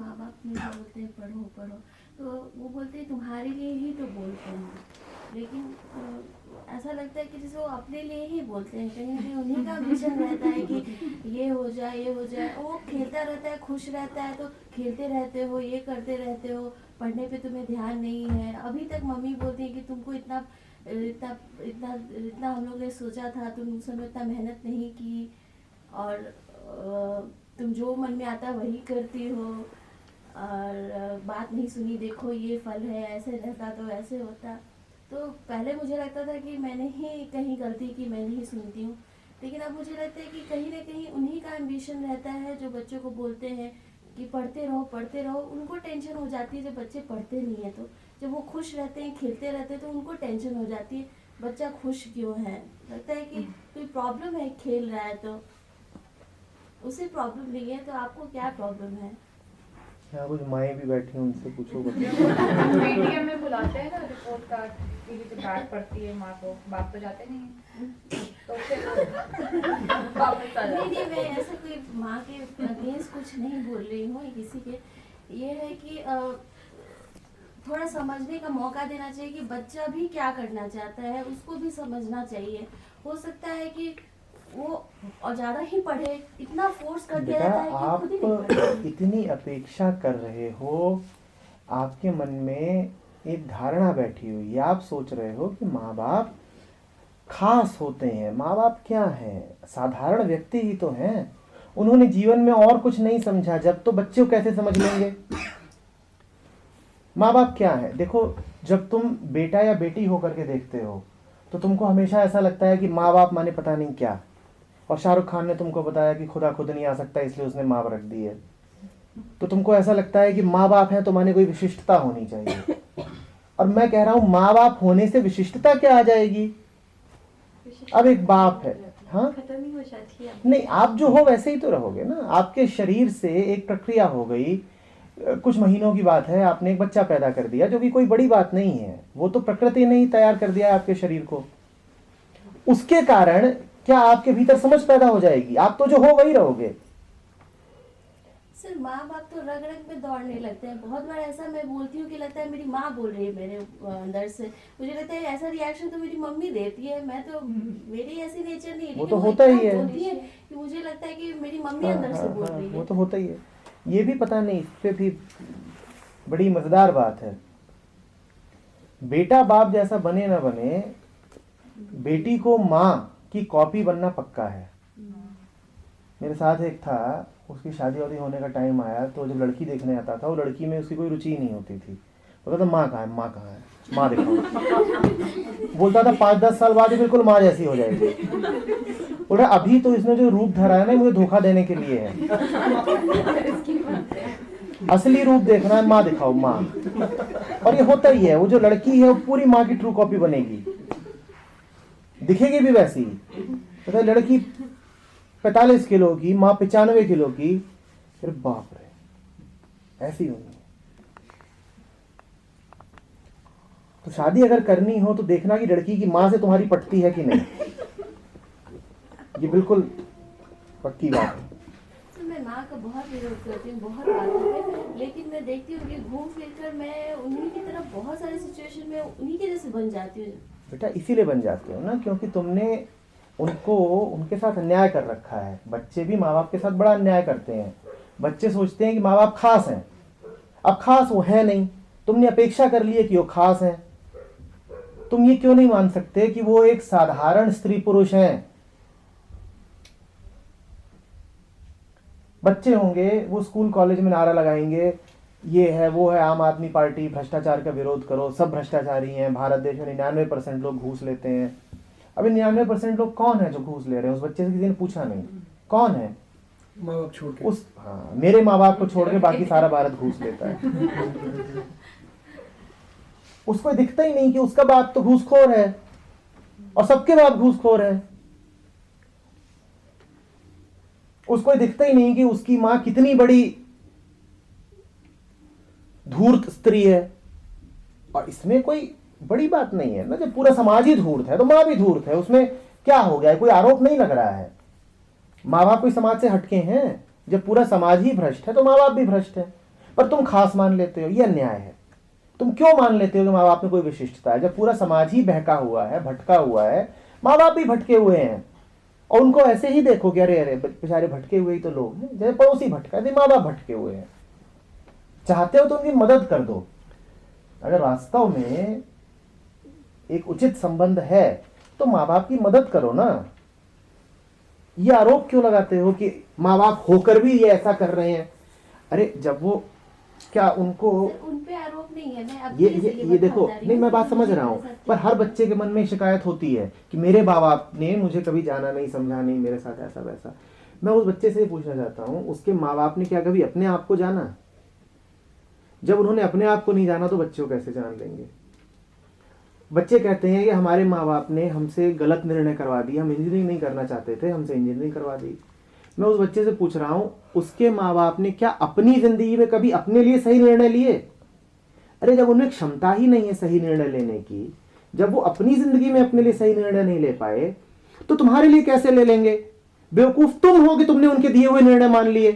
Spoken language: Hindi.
माँ बाप मुझे बोलते हैं पढ़ो पढ़ो, तो वो बोलते हैं तुम्हारे लिए ही तो बोलते हैं, लेकिन ऐसा लगता है कि जैसे वो अपने लिए ही बोलते हैं, कहीं ना कहीं उन्हीं का विजन रहता है कि ये हो जाए ये हो जाए। वो खेलता रहता है, खुश रहता है, तो खेलते रहते हो, ये करते रहते हो, पढ़ने पे तुम्हें ध्यान नहीं है। अभी तक मम्मी बोलती है कि तुमको इतना इतना इतना इतना हम लोग ने सोचा था, तुम उस समय इतना मेहनत नहीं की, और तुम जो मन में आता वही करती हो, और बात नहीं सुनी, देखो ये फल है, ऐसे रहता तो ऐसे होता। तो पहले मुझे लगता था कि मैंने ही कहीं गलती की, मैं नहीं सुनती हूँ, लेकिन अब मुझे लगता है कि कहीं ना कहीं उन्हीं का एम्बिशन रहता है जो बच्चों को बोलते हैं कि पढ़ते रहो। उनको टेंशन हो जाती है जब बच्चे पढ़ते नहीं है, तो जब वो खुश रहते हैं, खेलते रहते हैं, तो उनको टेंशन हो जाती है बच्चा खुश क्यों है। लगता है कि कोई प्रॉब्लम है, खेल रहा है तो उसे प्रॉब्लम नहीं है, तो आपको क्या प्रॉब्लम है। यहाँ कुछ माएँ भी बैठी हैं, उनसे पूछो। मीडिया में बुलाते हैं ना रिपोर्ट कार्ड, टीवी पे डांट पड़ती है माँ को, बाप तो जाते नहीं है, तो फिर वापस आ जाते नहीं, मैं ऐसा कोई माँ के अगेंस्ट कुछ नहीं बोल रही हूँ किसी के। ये है कि थोड़ा समझने का मौका देना चाहिए कि बच्चा भी क्या करना चाहता है, उसको भी समझना चाहिए। हो सकता है कि वो और ज्यादा ही पढ़े, इतना फोर्स कर दिया बेटा जाता है कि खुद ही नहीं आप पढ़े। इतनी अपेक्षा कर रहे हो, आपके मन में एक धारणा बैठी हुई है, आप सोच रहे हो कि माँ बाप खास होते हैं। माँ बाप क्या हैं? साधारण व्यक्ति ही तो हैं। उन्होंने जीवन में और कुछ नहीं समझा, जब तो बच्चे को कैसे समझ लेंगे? माँ बाप क्या है? देखो, जब तुम बेटा या बेटी होकर के देखते हो तो तुमको हमेशा ऐसा लगता है कि माँ बाप माने पता नहीं क्या। और शाहरुख खान ने तुमको बताया कि खुदा खुद नहीं आ सकता, इसलिए उसने माँ रख दी है। तो तुमको ऐसा लगता है कि माँ बाप है तो माने कोई विशिष्टता होनी चाहिए। और मैं कह रहा हूं, माँ बाप होने से विशिष्टता क्या आ जाएगी? अब एक बाप है, हाँ, खत्म ही हो जाती है। नहीं, आप जो हो वैसे ही तो रहोगे ना। आपके शरीर से एक प्रक्रिया हो गई, कुछ महीनों की बात है, आपने एक बच्चा पैदा कर दिया, जो कि कोई बड़ी बात नहीं है। वो तो प्रकृति ने ही तैयार कर दिया है आपके शरीर को। उसके कारण क्या आपके भीतर समझ पैदा हो जाएगी? आप तो जो हो वही रहोगे। सर, माँ बाप तो रग रग में दौड़ने लगते हैं। बहुत बार ऐसा मैं बोलती हूँ कि लगता है मेरी माँ बोल रही है मेरे अंदर से। मुझे लगता है ऐसा रिएक्शन तो मेरी मम्मी देती है। मैं तो, मेरी ऐसी नेचर नहीं है, वो लेकिन तो वो होता ही इतना है। बोलती है कि मुझे लगता है कि मेरी मम्मी अंदर से बोल रही वो है। तो होता ही है। ये भी पता नहीं, इस पे भी बड़ी मजेदार बात है। बेटा बाप जैसा बने ना बने, बेटी को माँ की कॉपी बनना पक्का है। मेरे साथ एक था, उसकी शादी वादी होने का टाइम आया, तो जब लड़की देखने आता था, वो लड़की में उसकी कोई रुचि नहीं होती थी। वो कहता माँ कहाँ है, माँ कहाँ है, माँ दिखाओ। बोलता था 5-10 साल बाद ही बिल्कुल माँ जैसी हो जाएगी। बोला अभी तो इसने जो रूप धरा है ना, मुझे धोखा देने के लिए है। असली रूप देखना है, माँ दिखाओ, माँ। और ये होता ही है, वो जो लड़की है वो पूरी माँ की ट्रू कॉपी बनेगी, दिखेगी भी वैसी। तो लड़की 45 किलो की, माँ 95 किलो की, फिर बाप रे, ऐसी होनी है। तो शादी अगर करनी हो तो देखना कि लड़की की माँ से तुम्हारी पटती है कि नहीं। ये बिल्कुल पक्की बात है। तो मैं माँ का बहुत विरोध करती हूँ, बहुत बातों पे, लेकिन मैं देखती हूँ कि घूम फिर कर मैं उन्हीं की तरफ बहुत सारे सिचुएशन में उन्हीं के जैसे बन जाती हूँ। बेटा इसीलिए बन जाते हो ना, क्योंकि तुमने उनको उनके साथ अन्याय कर रखा है। बच्चे भी माँ बाप के साथ बड़ा अन्याय करते हैं। बच्चे सोचते हैं कि माँ बाप खास हैं, अब खास वो है नहीं। तुमने अपेक्षा कर ली है कि वो खास हैं। तुम ये क्यों नहीं मान सकते कि वो एक साधारण स्त्री पुरुष हैं? बच्चे होंगे, वो स्कूल कॉलेज में नारा लगाएंगे, ये है वो है, आम आदमी पार्टी, भ्रष्टाचार का विरोध करो, सब भ्रष्टाचारी हैं, भारत देश में 99% लोग घूस लेते हैं। अभी 99% लोग कौन है जो घूस ले रहे हैं? उस बच्चे से किसी ने पूछा नहीं कौन है। माँ बाप छोड़ के, उस हाँ, मेरे माँ बाप को छोड़ के बाकी सारा भारत घूस लेता है। उसको दिखता ही नहीं कि उसका बाप तो घूसखोर है और सबके बाप घूसखोर है। उसको दिखता ही नहीं कि उसकी मां कितनी बड़ी धूर्त स्त्री है। और इसमें कोई बड़ी बात नहीं है ना, जब पूरा समाज ही धूर्त है तो मां भी धूर्त है। उसमें क्या हो गया? कोई आरोप नहीं लग रहा है। माँ बाप कोई समाज से हटके हैं? जब पूरा समाज ही भ्रष्ट है तो माँ बाप भी भ्रष्ट है। पर तुम खास मान लेते हो, ये अन्याय है। तुम क्यों मान लेते हो कि माँ बाप में कोई विशिष्टता है, जब पूरा समाज ही बहका हुआ है, भटका हुआ है, माँ बाप भी भटके हुए हैं, और उनको ऐसे ही देखो कि अरे अरे बेचारे भटके हुए ही तो लोग हैं, जैसे पड़ोसी भटका है, माँ बाप भटके हुए हैं। चाहते हो तो उनकी मदद कर दो। अगर वास्तव में एक उचित संबंध है तो माँ बाप की मदद करो ना। ये आरोप क्यों लगाते हो कि माँ बाप होकर भी ये ऐसा कर रहे हैं? अरे जब वो क्या उनको उन पे आरोप नहीं है, मैं ये देखो, नहीं मैं बात समझ रहा हूँ, पर हर बच्चे के मन में शिकायत होती है कि मेरे माँ बाप ने मुझे कभी जाना नहीं, समझा नहीं, मेरे साथ ऐसा वैसा। मैं उस बच्चे से पूछना चाहता हूँ, उसके माँ बाप ने क्या कभी अपने आप को जाना? जब उन्होंने अपने आप को नहीं जाना तो बच्चे को कैसे जान लेंगे? बच्चे कहते हैं कि हमारे माँ बाप ने हमसे गलत निर्णय करवा दिया, हम इंजीनियरिंग नहीं करना चाहते थे, हमसे इंजीनियरिंग करवा दी। मैं उस बच्चे से पूछ रहा हूं, उसके माँ बाप ने क्या अपनी जिंदगी में कभी अपने लिए सही निर्णय लिए? अरे जब उनमें क्षमता ही नहीं है सही निर्णय लेने की, जब वो अपनी जिंदगी में अपने लिए सही निर्णय नहीं ले पाए, तो तुम्हारे लिए कैसे ले लेंगे? बेवकूफ तुम हो कि तुमने उनके दिए हुए निर्णय मान लिए।